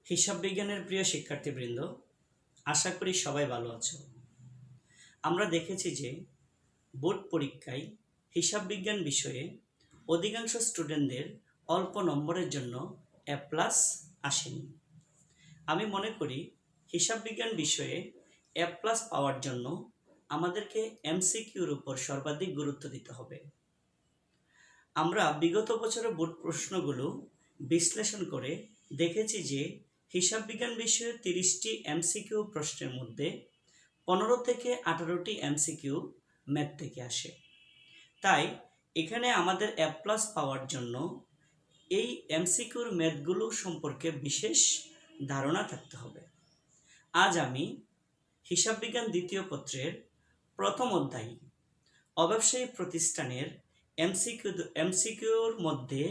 হিসাব বিজ্ঞানের প্রিয় শিক্ষার্থীবৃন্দ, আশা করি সবাই ভালো আছো। আমরা দেখেছি যে বোর্ড পরীক্ষায় হিসাব বিজ্ঞান বিষয়ে অধিকাংশ স্টুডেন্টদের অল্প নম্বরের জন্য এ প্লাস আসেনি। আমি মনে করি হিসাব বিজ্ঞান বিষয়ে এ প্লাস পাওয়ার জন্য আমাদেরকে এমসিকিউর উপর সর্বাধিক গুরুত্ব দিতে হবে। আমরা বিগত বছরের বোর্ড প্রশ্নগুলো বিশ্লেষণ করে দেখেছি যে হিসাব বিজ্ঞান বিষয়ে 30টি এমসিকিউ প্রশ্নের মধ্যে 15 থেকে 18টি এমসিকিউ ম্যাথ থেকে আসে। তাই এখানে আমাদের এ প্লাস পাওয়ার জন্য এই এমসিকিউর ম্যাথগুলো সম্পর্কে বিশেষ ধারণা থাকতে হবে। আজ আমি হিসাব বিজ্ঞান দ্বিতীয় পত্রের প্রথম অধ্যায় অব্যবসায়ী প্রতিষ্ঠানের এমসিকিউর মধ্যে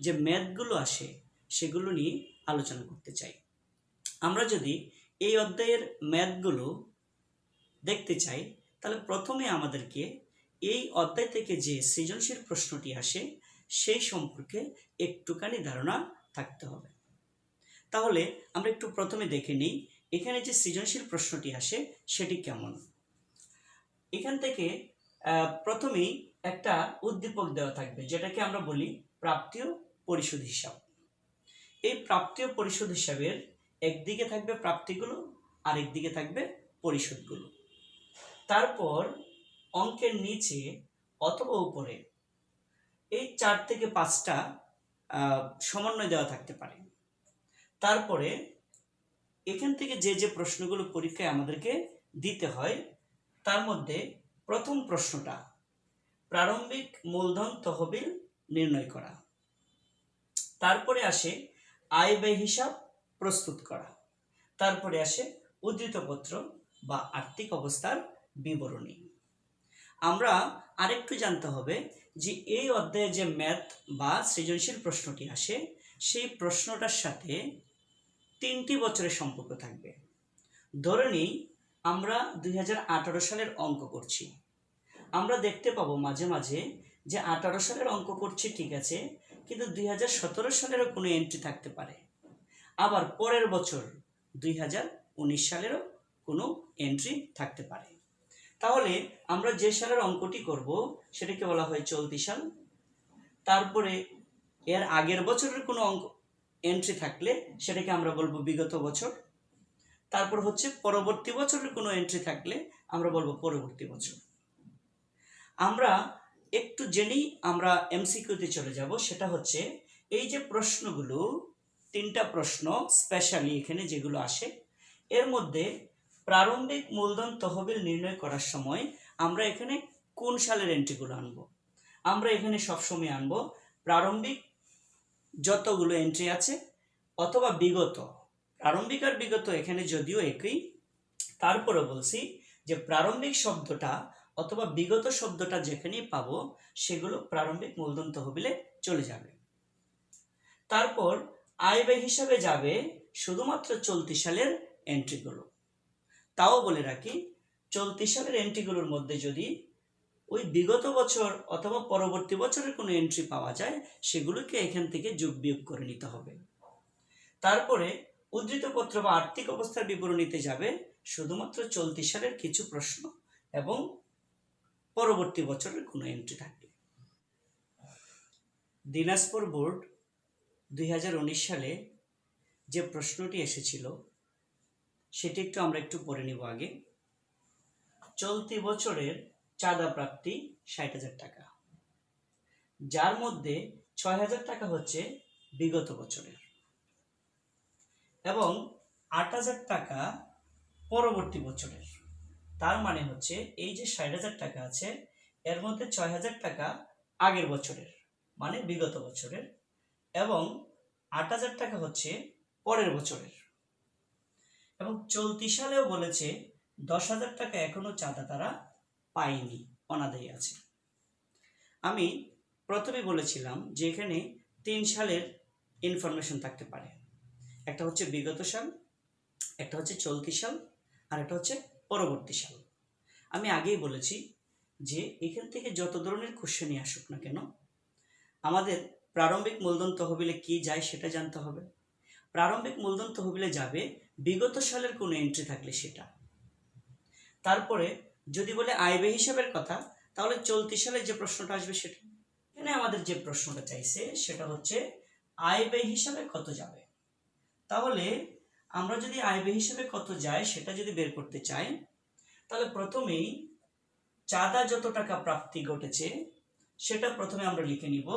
যে ম্যাথগুলো আসে সেগুলো নিয়ে আলোচনা করতে চাই। আমরা যদি এই অধ্যায়ের ম্যাথগুলো দেখতে চাই তাহলে প্রথমে আমাদেরকে এই অধ্যায় থেকে যে সৃজনশীল প্রশ্নটি আসে সেই সম্পর্কে একটুখানি ধারণা থাকতে হবে। তাহলে আমরা একটু প্রথমে দেখে নিই এখানে যে সৃজনশীল প্রশ্নটি আসে সেটি কেমন। এখান থেকে প্রথমেই একটা উদ্দীপক দেওয়া থাকবে যেটাকে আমরা বলি প্রাপ্তীয় পরিশোধ হিসাব। এই প্রাপ্তীয় পরিশোধ হিসাবের একদিকে থাকবে প্রাপ্তিগুলো আর একদিকে থাকবে পরিশোধগুলো। তারপর অঙ্কের নিচে অথবা উপরে এই 4 থেকে 5টা সমন্বয় দেওয়া থাকতে পারে। তারপরে এখান থেকে যে যে প্রশ্নগুলো পরীক্ষায় আমাদেরকে দিতে হয় তার মধ্যে প্রথম প্রশ্নটা প্রারম্ভিক মূলধন তহবিল নির্ণয় করা। তারপরে আসে আয় ব্যয় হিসাব প্রস্তুত করা। তারপরে আসে উদ্ধৃতপত্র বা আর্থিক অবস্থার বিবরণী। আমরা আরেকটু জানতে হবে যে এই অধ্যায়ে যে ম্যাথ বা সৃজনশীল প্রশ্নটি আসে সেই প্রশ্নটার সাথে 3টি বছরের সম্পর্ক থাকবে। ধরে নিই আমরা 2018 সালের অঙ্ক করছি। আমরা দেখতে পাবো মাঝে মাঝে যে 18 সালের অঙ্ক করছি ঠিক আছে, কিন্তু 2017 সালেরও কোনো এন্ট্রি থাকতে পারে। আবার পরের বছর 2019 সালেরও কোনো এন্ট্রি থাকতে পারে। তাহলে আমরা যে সালের অঙ্কটি করব সেটাকে বলা হয় চলতি সাল। তারপরে এর আগের বছরের কোনো অঙ্ক এন্ট্রি থাকলে সেটাকে আমরা বলবো বিগত বছর। তারপর হচ্ছে পরবর্তী বছরের কোনো এন্ট্রি থাকলে আমরা বলবো পরবর্তী বছর। আমরা একটু জেনেই আমরা এমসিকিউতে চলে যাব। সেটা হচ্ছে এই যে প্রশ্নগুলো 3টা প্রশ্ন স্পেশালি এখানে যেগুলো আসে এর মধ্যে প্রারম্ভিক মূলধন তহবিল নির্ণয় করার সময় আমরা এখানে কোন সালের এন্ট্রিগুলো আনবো। আমরা এখানে সবসময় আনবো প্রারম্ভিক যতগুলো এন্ট্রি আছে অথবা বিগত। প্রারম্ভিক আর বিগত এখানে যদিও একই, তারপরে বলছি যে প্রারম্ভিক শব্দটা অথবা বিগত শব্দটা যেখানেই পাবো সেগুলো প্রারম্ভিক মূলধন তহবিলে চলে যাবে। তারপর আয় ব্যয় হিসাবে যাবে শুধুমাত্র চলতি সালের এন্ট্রিগুলো। তাও বলে রাখি চলতি সালের এন্ট্রিগুলোর মধ্যে যদি ওই বিগত বছর অথবা পরবর্তী বছরের কোনো এন্ট্রি পাওয়া যায় সেগুলোকে এখান থেকে যোগ বিয়োগ করে নিতে হবে। তারপরে উদ্ধৃতপত্র বা আর্থিক অবস্থার বিবরণীতে যাবে শুধুমাত্র চলতি সালের কিছু প্রশ্ন এবং পরবর্তী বছরের কোনো এন্ট্রি থাকবে। দিনাজপুর বোর্ড 2019 সালে যে প্রশ্নটি এসেছিল সেটি আমরা একটু পড়ে নিব আগে। চলতি বছরের চাঁদা প্রাপ্তি 60,000 টাকা, যার মধ্যে 6,000 টাকা হচ্ছে বিগত বছরের এবং 8,000 টাকা পরবর্তী বছরের। তার মানে হচ্ছে এই যে 60,000 টাকা আছে এর মধ্যে 6,000 টাকা আগের বছরের মানে বিগত বছরের এবং 8,000 টাকা হচ্ছে পরের বছরের। এবং চলতি সালেও বলেছে 10,000 টাকা এখনো চাঁদা তারা পায়নি, অনাদায়ী আছে। আমি প্রথমে বলেছিলাম যে এখানে 3 সালের ইনফরমেশন থাকতে পারে। একটা হচ্ছে বিগত সাল, একটা হচ্ছে চলতি সাল, আর একটা হচ্ছে পরবর্তী সাল। আমি আগেই বলেছি যে এখান থেকে যত ধরনের কোশ্চেনই আসুক না কেন আমাদের প্রারম্ভিক মূলধন তহবিলে কি যায় সেটা জানতে হবে। প্রারম্ভিক মূলধন তহবিলে যাবে বিগত সালের কোনো এন্ট্রি থাকলে সেটা। তারপরে যদি বলে আয় ব্যয় হিসাবের কথা, তাহলে চলতি সালে যে প্রশ্নটা আসবে সেটা। এখানে আমাদের যে প্রশ্নটা চাইছে সেটা হচ্ছে আয় ব্যয় হিসাবে কত যাবে। তাহলে আমরা যদি আয় ব্যয় হিসাবে কত যায় সেটা যদি বের করতে চাই, তাহলে প্রথমেই চাঁদা যত টাকা প্রাপ্তি ঘটেছে সেটা প্রথমে আমরা লিখে নিব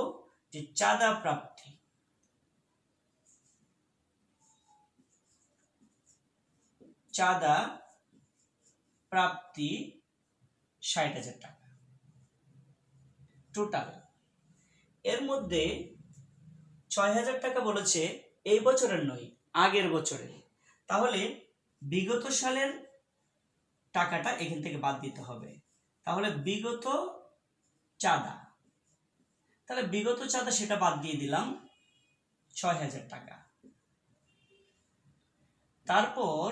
যে চাঁদা প্রাপ্তি, চাঁদা প্রাপ্তি ৬০,০০০ টাকা টোটাল। এর মধ্যে ৬০০০ টাকা বলেছে এই বছরের নয়, আগের বছরের। তাহলে বিগত সালের টাকাটা এখান থেকে বাদ দিতে হবে। তাহলে বিগত চাঁদা, তাহলে বিগত চাঁদা সেটা বাদ দিয়ে দিলাম ৬০০০ টাকা। তারপর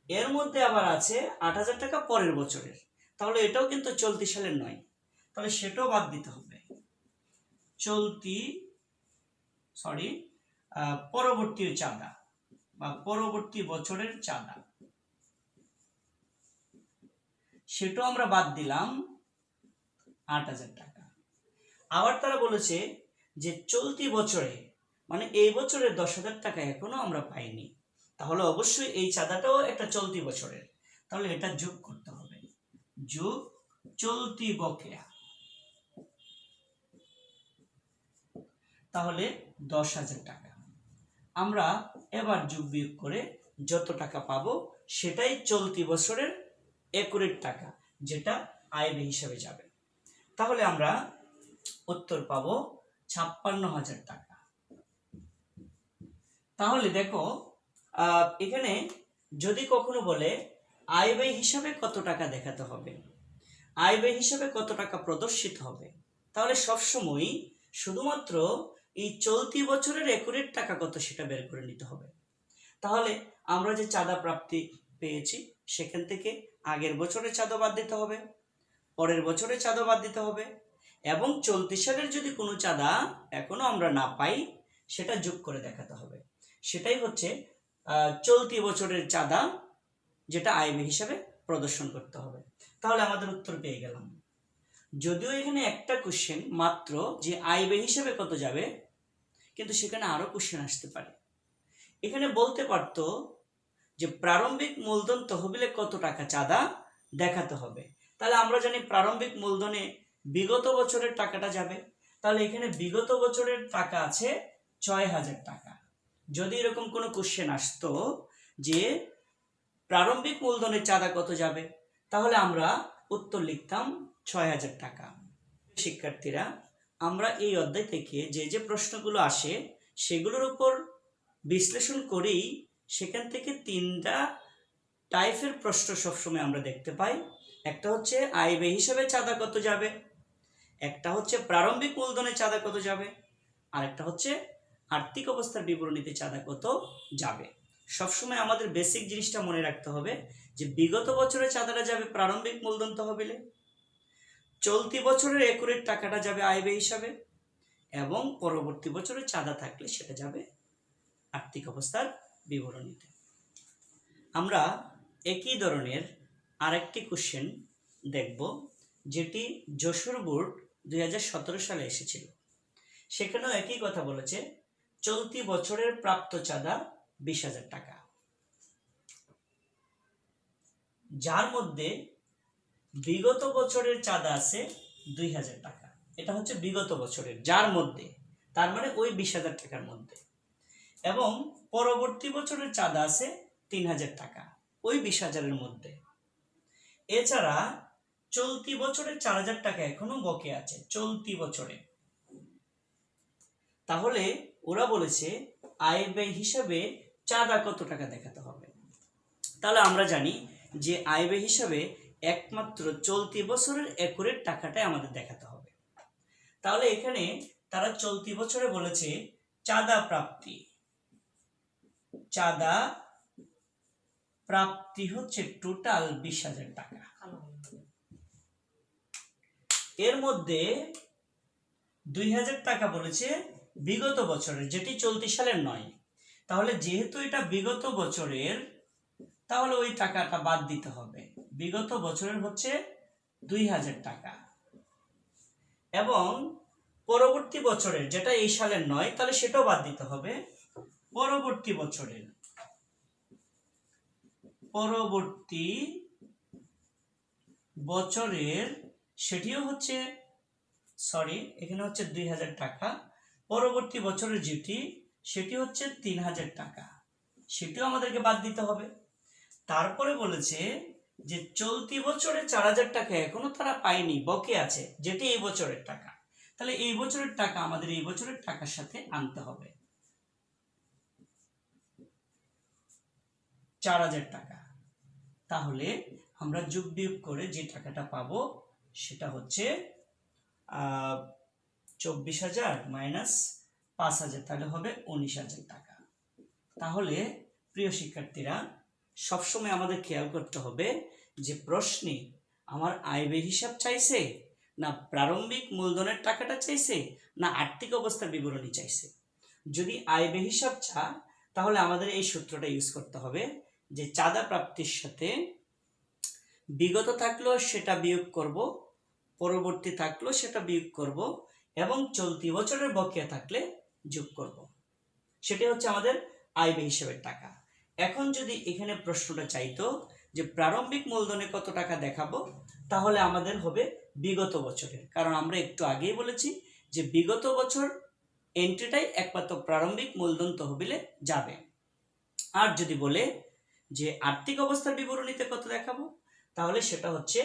এর মধ্যে আবার আছে ৮০০০ টাকা পরের বছরের, তাহলে এটাও কিন্তু চলতি সালের নয়, তাহলে সেটাও বাদ দিতে হবে। পরবর্তী চাঁদা বা পরবর্তী বছরের চাঁদা, সেটাও আমরা বাদ দিলাম ৮০০০ টাকা। আবার তারা বলেছে যে চলতি বছরে, মানে এই বছরের ১০,০০০ টাকা এখনো আমরা পাইনি, তাহলে অবশ্যই এই চাঁদাটাও একটা চলতি বছরের, তাহলে এটা যোগ করতে হবে, যোগ চলতি বকেয়া, তাহলে ১০,০০০ টাকা। আমরা এবার যোগ বিয়োগ করে যত টাকা পাবো সেটাই চলতি বছরের একুরেট টাকা, যেটা আয় ব্যয় হিসাবে যাবে। তাহলে আমরা উত্তর পাবো ৫৬,০০০ টাকা। তাহলে দেখো এখানে যদি কখনো বলে আয় ব্যয় হিসাবে কত টাকা দেখাতে হবে, আয় ব্যয় হিসাবে কত টাকা প্রদর্শিত হবে, তাহলে সবসময় শুধুমাত্র এই চলতি বছরের একুরেট টাকা কত সেটা বের করে নিতে হবে। তাহলে আমরা যে চাঁদা প্রাপ্তি পেয়েছি সেখান থেকে আগের বছরের চাঁদা বাদ দিতে হবে, পরের বছরের চাঁদা বাদ দিতে হবে, এবং চলতি সালের যদি কোনো চাঁদা এখনো আমরা না পাই সেটা যোগ করে দেখাতে হবে। সেটাই হচ্ছে চলতি বছরের চাঁদা, যেটা আয় ব্যয় হিসাবে প্রদর্শন করতে হবে। তাহলে আমাদের উত্তর পেয়ে গেলাম। যদিও এখানে একটা কোশ্চেন মাত্র যে আয় ব্যয় হিসাবে কত যাবে, কিন্তু সেখানে আরো কোশ্চেন আসতে পারে। এখানে বলতে পারতো যে প্রারম্ভিক মূলধন তহবিলে কত টাকা চাঁদা দেখাতে হবে। তাহলে আমরা জানি প্রারম্ভিক মূলধনে বিগত বছরের টাকাটা যাবে, তাহলে এখানে বিগত বছরের টাকা আছে ৬০০০ টাকা। যদি এরকম কোনো কোশ্চেন আসতো যে প্রারম্ভিক মূলধনের চাঁদা কত যাবে, তাহলে আমরা উত্তর লিখতাম ৬০০০ টাকা। শিক্ষার্থীরা, আমরা এই অধ্যায় থেকে যে যে প্রশ্নগুলো আসে সেগুলোর উপর বিশ্লেষণ করেই সেখান থেকে ৩টা টাইপের প্রশ্ন সবসময় আমরা দেখতে পাই। একটা হচ্ছে আয় ব্যয় হিসাবে চাঁদা কত যাবে, একটা হচ্ছে প্রারম্ভিক মূলধনের চাঁদা কত যাবে, আর একটা হচ্ছে আর্থিক অবস্থার বিবরণীতে চাঁদা কত যাবে। সবসময় আমাদের বেসিক জিনিসটা মনে রাখতে হবে যে বিগত বছরের চাঁদাটা যাবে প্রারম্ভিক মূলধন তহবিলে, চলতি বছরের একুরেট টাকাটা যাবে আয় ব্যয় হিসাবে, এবং পরবর্তী বছরের চাঁদা থাকলে সেটা যাবে আর্থিক অবস্থার বিবরণীতে। আমরা একই ধরনের আরেকটি কোশ্চেন দেখব, যেটি যশোর বোর্ড ২০১৭ সালে এসেছিল। সেখানেও একই কথা বলেছে, চলতি বছরের প্রাপ্ত চাঁদা ২০,০০০ টাকা, যার মধ্যে বিগত বছরের চাঁদা আছে ২,০০০ টাকা। এটা হচ্ছে বিগত বছরের, যার মধ্যে, তার মানে ওই ২০,০০০ টাকার মধ্যে, এবং পরবর্তী বছরের চাঁদা আছে ৩,০০০ টাকা, ওই ২০,০০০-এর মধ্যে। এছাড়া চলতি বছরের ৪,০০০ টাকা এখনো বকে আছে চলতি বছরে। তাহলে ওরা বলেছে আয় ব্যয় হিসাবে চাঁদা কত টাকা দেখাতে হবে। তাহলে আমরা জানি যে আয় ব্যয় হিসাবে একমাত্র চলতি বছরের একুরেট টাকাটাই আমাদের দেখাতে হবে। তাহলে এখানে তারা চলতি বছরে বলেছে চাঁদা প্রাপ্তি, চাঁদা প্রাপ্তি হচ্ছে টোটাল ২০,০০০ টাকা। এর মধ্যে ২,০০০ টাকা বলেছে বিগত বছরের, যেটি চলতি সালের নয়। তাহলে যেহেতু এটা বিগত বছরের, তাহলে ওই টাকাটা বাদ দিতে হবে। বিগত বছরের হচ্ছে 2000 টাকা, এবং পরবর্তী বছরের যেটা এই সালের নয়, তাহলে সেটাও বাদ দিতে হবে। পরবর্তী বছরের সেটিও হচ্ছে, এখানে হচ্ছে 2000 টাকা। পরবর্তী বছরের যেটি, সেটি হচ্ছে 3000 টাকা, সেটিও আমাদেরকে বাদ দিতে হবে। তারপরে বলেছে যে চলতি বছরে 4000 টাকা এখনো তারা পায়নি, বকে আছে, যেটি এই বছরের টাকা। তাহলে এই বছরের টাকা আমাদের এই বছরের টাকার সাথে আনতে হবে। 4000 টাকা, তাহলে আমরা যোগ বিয়োগ করে যে টাকাটা পাবো সেটা হচ্ছে 24,000 মাইনাস 5,000, তাহলে হবে 19,000 টাকা। তাহলে প্রিয় শিক্ষার্থীরা, সবসময় আমাদের খেয়াল করতে হবে যে প্রশ্নে আমার আয় ব্যয় হিসাব চাইছে, না প্রারম্ভিক মূলধনের টাকাটা চাইছে, না আর্থিক অবস্থার বিবরণী চাইছে। যদি আয় ব্যয় হিসাব চা, তাহলে আমাদের এই সূত্রটা ইউজ করতে হবে যে চাঁদা প্রাপ্তির সাথে বিগত থাকলেও সেটা বিয়োগ করব, পরবর্তী থাকলেও সেটা বিয়োগ করব, এবং চলতি বছরের বকেয়া থাকলে যোগ করব। সেটা হচ্ছে আমাদের আয় ব্যয় হিসাবের টাকা। এখন যদি এখানে প্রশ্নটা চাইতো যে প্রারম্ভিক মূলধনে কত টাকা দেখাবো, তাহলে আমাদের হবে বিগত বছরের, কারণ আমরা একটু আগেই বলেছি যে বিগত বছর এন্ট্রিটাই একমাত্র প্রারম্ভিক মূলধন তহবিলে যাবে। আর যদি বলে যে আর্থিক অবস্থার বিবরণীতে কত দেখাবো, তাহলে সেটা হচ্ছে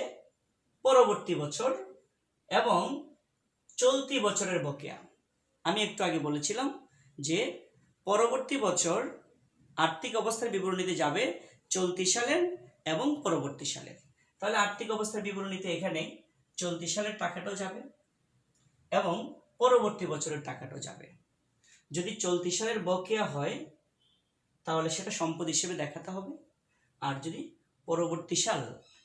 পরবর্তী বছর এবং চলতি বছরের বকেয়া। আমি একটু আগে বলেছিলাম যে পরবর্তী বছর আর্থিক অবস্থার বিবরণীতে যাবে চলতি সালের এবং পরবর্তী সালের। তাহলে আর্থিক অবস্থার বিবরণীতে এখানে চলতি সালের টাকাটাও যাবে এবং পরবর্তী বছরের টাকাটাও যাবে। যদি চলতি সালের বকেয়া হয় তাহলে সেটা সম্পদ হিসেবে দেখাতে হবে, আর যদি পরবর্তী সাল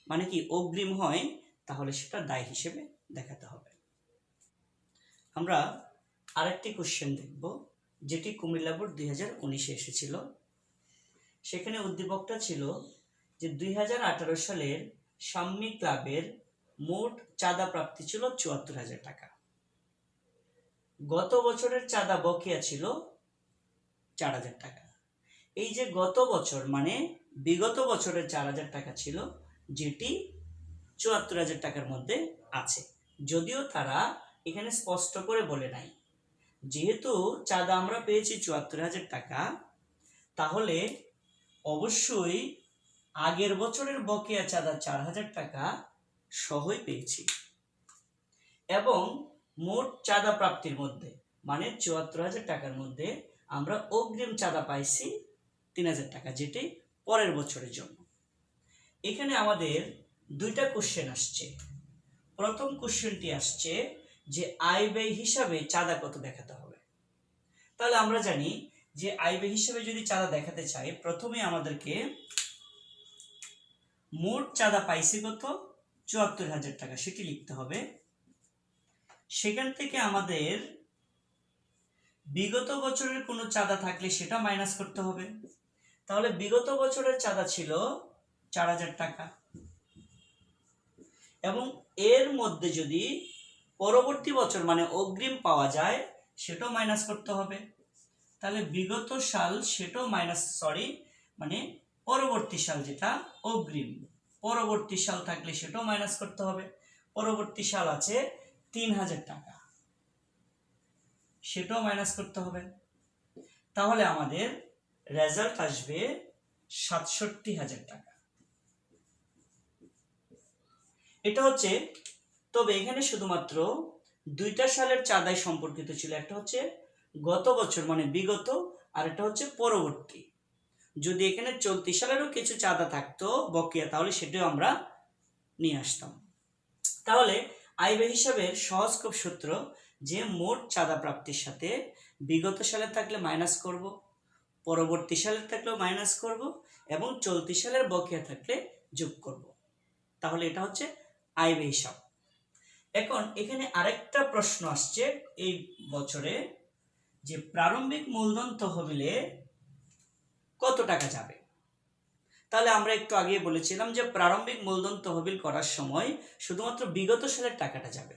মানে কি অগ্রিম হয়, তাহলে সেটা দায় হিসেবে দেখাতে হবে। আমরা আরেকটি কোশ্চেন দেখব, যেটি কুমিল্লা বোর্ড 2019-এ এসেছিল। সেখানে উদ্দীপকটা ছিল যে 2018 সালের সাম্যী ক্লাবের মোট চাঁদা প্রাপ্তি ছিল 74,000 টাকা। গত বছরের চাঁদা বকেয়া ছিল 4,000 টাকা। এই যে গত বছর মানে বিগত বছরের 4,000 টাকা ছিল, যেটি 74,000 টাকার মধ্যে আছে, যদিও তারা এখানে স্পষ্ট করে বলে নাই। যেহেতু চাঁদা আমরা পেয়েছি 74,000 টাকা, তাহলে অবশ্যই আগের বছরের বকেয়া চাঁদা 4,000 টাকা সহই পেয়েছি, এবং মোট চাঁদা প্রাপ্তির মধ্যে মানে 74,000 টাকার মধ্যে আমরা অগ্রিম চাঁদা পাইছি 3,000 টাকা, যেটি পরের বছরের জন্য। এখানে আমাদের দুইটা কোশ্চেন আসছে। প্রথম কোশ্চেনটি আসছে যে আয় ব্যয় হিসাবে চাঁদা কত দেখাতে হবে। তাহলে আমরা জানি যে আয় ব্যয় হিসাবে যদি চাঁদা দেখাতে চাই, প্রথমে আমাদেরকে মোট চাঁদা পাইছি কত, 74,000 টাকা, সেটি লিখতে হবে। সেখান থেকে আমাদের বিগত বছরের কোনো চাঁদা থাকলে সেটা মাইনাস করতে হবে। তাহলে বিগত বছরের চাঁদা ছিল 4,000 টাকা, এবং এর মধ্যে যদি পরবর্তী বছর মানে অগ্রিম পাওয়া যায় সেটাও মাইনাস করতে হবে। তাহলে বিগত সাল সেটাও মাইনাস, মানে পরবর্তী সাল যেটা অগ্রিম, পরবর্তী সাল থাকলে সেটাও মাইনাস করতে হবে। পরবর্তী সাল আছে 3,000 টাকা, সেটাও মাইনাস করতে হবে। তাহলে আমাদের রেজাল্ট আসবে 67,000 টাকা। এটা হচ্ছে, তবে এখানে শুধুমাত্র দুইটা সালের চাঁদাই সম্পর্কিত ছিল, একটা হচ্ছে গত বছর মানে বিগত, আর একটা হচ্ছে পরবর্তী। যদি এখানে চলতি সালেরও কিছু চাঁদা থাকতো বকেয়া, তাহলে সেটাও আমরা নিয়ে আসতাম। তাহলে আয় ব্যয় হিসাবের সহজ খুব সূত্র যে মোট চাঁদা প্রাপ্তির সাথে বিগত সালে থাকলে মাইনাস করব, পরবর্তী সালের থাকলেও মাইনাস করব, এবং চলতি সালের বকেয়া থাকলে যোগ করব। তাহলে এটা হচ্ছে আয় ব্যয় হিসাব। এখন এখানে আরেকটা প্রশ্ন আসছে এই বছরে, যে প্রারম্ভিক মূলধন তহবিলে কত টাকা যাবে। তাহলে আমরা একটু আগে বলেছিলাম যে প্রারম্ভিক মূলধন তহবিল করার সময় শুধুমাত্র বিগত সালের টাকাটা যাবে।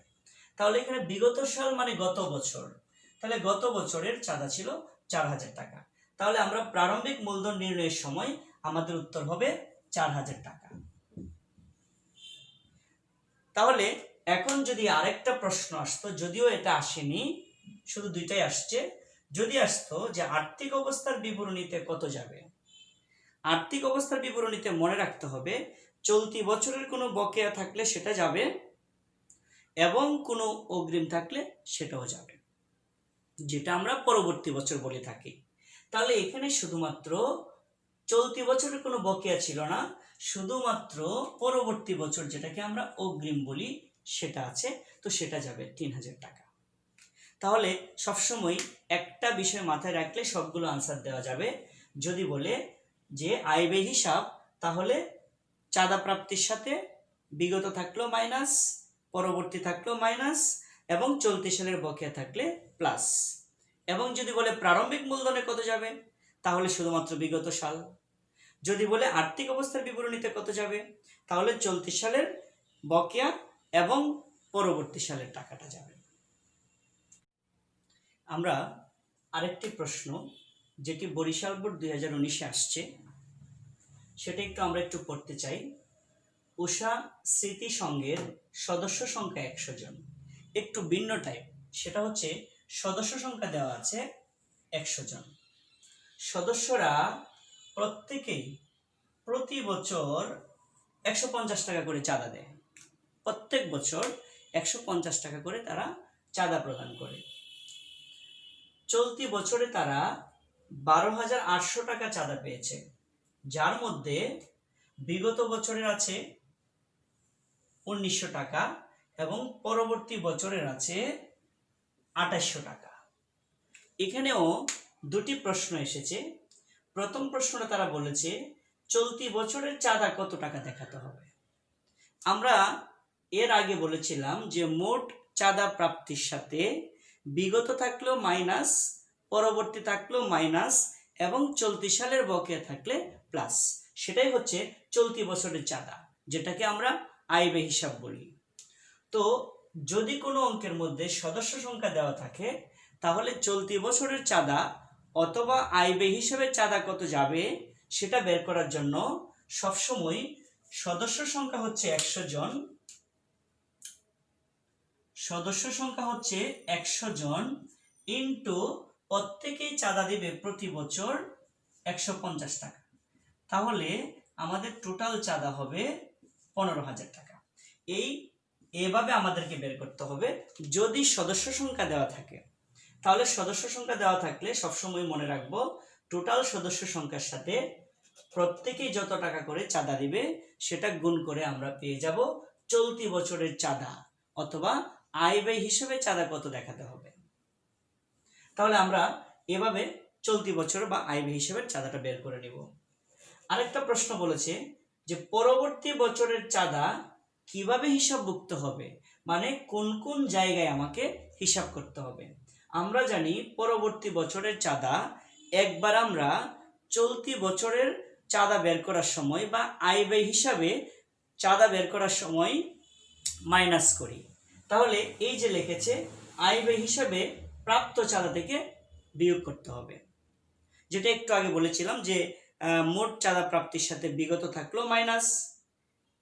তাহলে এখানে বিগত সাল মানে গত বছর, তাহলে গত বছরের চাঁদা ছিল 4,000 টাকা। তাহলে আমরা প্রারম্ভিক মূলধন নির্ণয়ের সময় আমাদের উত্তর হবে 4,000 টাকা। তাহলে এখন যদি আরেকটা প্রশ্ন আসতো, যদিও এটা আসেনি, শুধু দুইটাই আসছে, যদি আসতো যে আর্থিক অবস্থার বিবরণীতে কত যাবে। আর্থিক অবস্থার বিবরণীতে মনে রাখতে হবে চলতি বছরের কোনো বকেয়া থাকলে সেটা যাবে এবং কোনো অগ্রিম থাকলে সেটাও যাবে, যেটা আমরা পরবর্তী বছর বলে থাকি। তাহলে এখানে শুধুমাত্র চলতি বছরের কোনো বকেয়া ছিল না, শুধুমাত্র পরবর্তী বছর যেটাকে আমরা অগ্রিম বলি সেটা আছে, তো সেটা যাবে 3,000 টাকা। তাহলে সবসময় একটা বিষয় মাথায় রাখলে সবগুলো আনসার দেওয়া যাবে। যদি বলে যে আয় ব্যয় হিসাব, তাহলে চাঁদা প্রাপ্তির সাথে বিগত থাকলো মাইনাস, পরবর্তী থাকলো মাইনাস, এবং চলতি সালের বকেয়া থাকলে প্লাস। এবং যদি বলে প্রারম্ভিক মূলধনে কত যাবে, তাহলে শুধুমাত্র বিগত সাল। যদি বলে আর্থিক অবস্থার বিবরণীতে কত যাবে, তাহলে চলতি সালের বকেয়া এবং পরবর্তী সালের টাকাটা যাবে। আমরা আরেকটি প্রশ্ন যেটি বরিশাল বোর্ড 2019-এ আসছে, সেটা আমরা একটু পড়তে চাই। উষা স্মৃতি সংঘের সদস্য সংখ্যা 100 জন। একটু ভিন্ন টাইপ, সেটা হচ্ছে সদস্য সংখ্যা দেওয়া আছে 100 জন। সদস্যরা প্রত্যেকেই প্রতি বছর 150 টাকা করে চাঁদা দেয়। প্রত্যেক বছর 150 টাকা করে তারা চাঁদা প্রদান করে। চলতি বছরে তারা 12,800 টাকা চাঁদা পেয়েছে, যার মধ্যে বিগত বছরের আছে 1,900 টাকা এবং পরবর্তী বছরের আছে 2,800 টাকা। এখানেও দুটি প্রশ্ন এসেছে। প্রথম প্রশ্নটা তারা বলেছে চলতি বছরের চাঁদা কত টাকা দেখাতে হবে। আমরা এর আগে বলেছিলাম যে মোট চাঁদা প্রাপ্তির সাথে বিগত থাকলো মাইনাস, পরবর্তী থাকলো মাইনাস, এবং চলতি সালের বকেয়া থাকলে প্লাস, সেটাই হচ্ছে চলতি বছরের চাঁদা, যেটাকে আমরা আয় ব্যয় হিসাব বলি। তো যদি কোনো অঙ্কের মধ্যে সদস্য সংখ্যা দেওয়া থাকে, তাহলে চলতি বছরের চাঁদা অথবা আয় ব্যয় হিসাবে চাঁদা কত যাবে সেটা বের করার জন্য সবসময় সদস্য সংখ্যা হচ্ছে 100 জন, সদস্য সংখ্যা হচ্ছে 100 জন ইন্টু প্রত্যেকেই চাঁদা দিবে প্রতি বছর 150 টাকা। তাহলে আমাদের টোটাল চাঁদা হবে 15,000 টাকা। এইভাবে আমাদেরকে বের করতে হবে যদি সদস্য সংখ্যা দেওয়া থাকে। তাহলে সদস্য সংখ্যা দেওয়া থাকলে সবসময় মনে রাখবো টোটাল সদস্য সংখ্যার সাথে প্রত্যেকেই যত টাকা করে চাঁদা দিবে সেটা গুণ করে আমরা পেয়ে যাব চলতি বছরের চাঁদা অথবা আয় ব্যয় হিসেবে চাঁদা কত দেখাতে হবে। তাহলে আমরা এভাবে চলতি বছর বা আয় ব্যয় হিসেবে চাঁদাটা বের করে নিব। আরেকটা প্রশ্ন বলেছে যে পরবর্তী বছরের চাঁদা কিভাবে হিসাবভুক্ত হবে, মানে কোন কোন জায়গায় আমাকে হিসাব করতে হবে। আমরা জানি পরবর্তী বছরের চাঁদা একবার আমরা চলতি বছরের চাঁদা বের করার সময় বা আয় ব্যয় হিসাবে চাঁদা বের করার সময় মাইনাস করি। তাহলে এই যে লিখেছে আয় ব্যয় হিসাবে প্রাপ্ত চাঁদা থেকে বিয়োগ করতে হবে, যেটা একটু আগে বলেছিলাম যে মোট চাঁদা প্রাপ্তির সাথে বিগত থাকলো মাইনাস,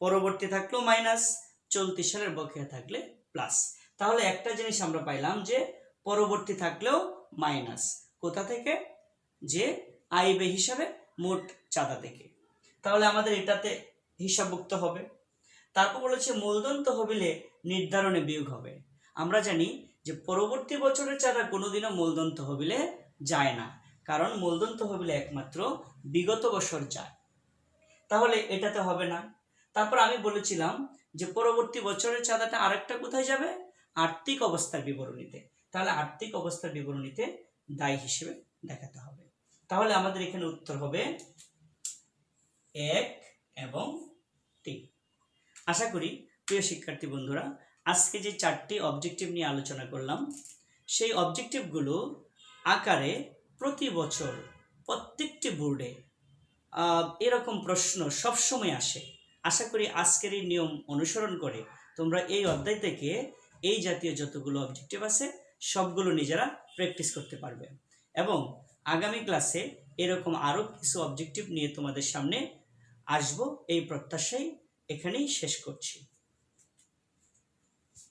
পরবর্তী থাকলো মাইনাস, চলতি সালের বকেয়া থাকলে প্লাস। তাহলে একটা জিনিস আমরা পাইলাম যে পরবর্তী থাকলেও মাইনাস, কোথা থেকে, যে আয় ব্যয় হিসাবে মোট চাঁদা থেকে। তাহলে আমাদের এটাতে হিসাবভুক্ত হবে। তারপর বলেছে মূলধন তহবিলে নির্ধারণে বিয়োগ হবে। আমরা জানি যে পরবর্তী বছরের চাঁদা কোনোদিনও মূলধন তহবিলে যায় না, কারণ মূলধন তহবিলে একমাত্র বিগত বছর যায়, তাহলে এটাতে হবে না। তারপর আমি বলেছিলাম যে পরবর্তী বছরের চাঁদাটা আরেকটা কোথায় যাবে, আর্থিক অবস্থার বিবরণীতে। তাহলে আর্থিক অবস্থার বিবরণীতে দায় হিসেবে দেখাতে হবে। তাহলে আমাদের এখানে উত্তর হবে 1 এবং 3। আশা করি প্রিয় শিক্ষার্থী বন্ধুরা আজকে যে 4টি অবজেক্টিভ নিয়ে আলোচনা করলাম সেই অবজেক্টিভগুলো আকারে প্রতি বছর প্রত্যেকটি বোর্ডে এরকম প্রশ্ন সবসময় আসে। আশা করি আজকের এই নিয়ম অনুসরণ করে তোমরা এই অধ্যায় থেকে এই জাতীয় যতগুলো অবজেক্টিভ আছে সবগুলো নিজেরা প্র্যাকটিস করতে পারবে। এবং আগামী ক্লাসে এরকম আরও কিছু অবজেক্টিভ নিয়ে তোমাদের সামনে আসবো এই প্রত্যাশায় এখানেই শেষ করছি।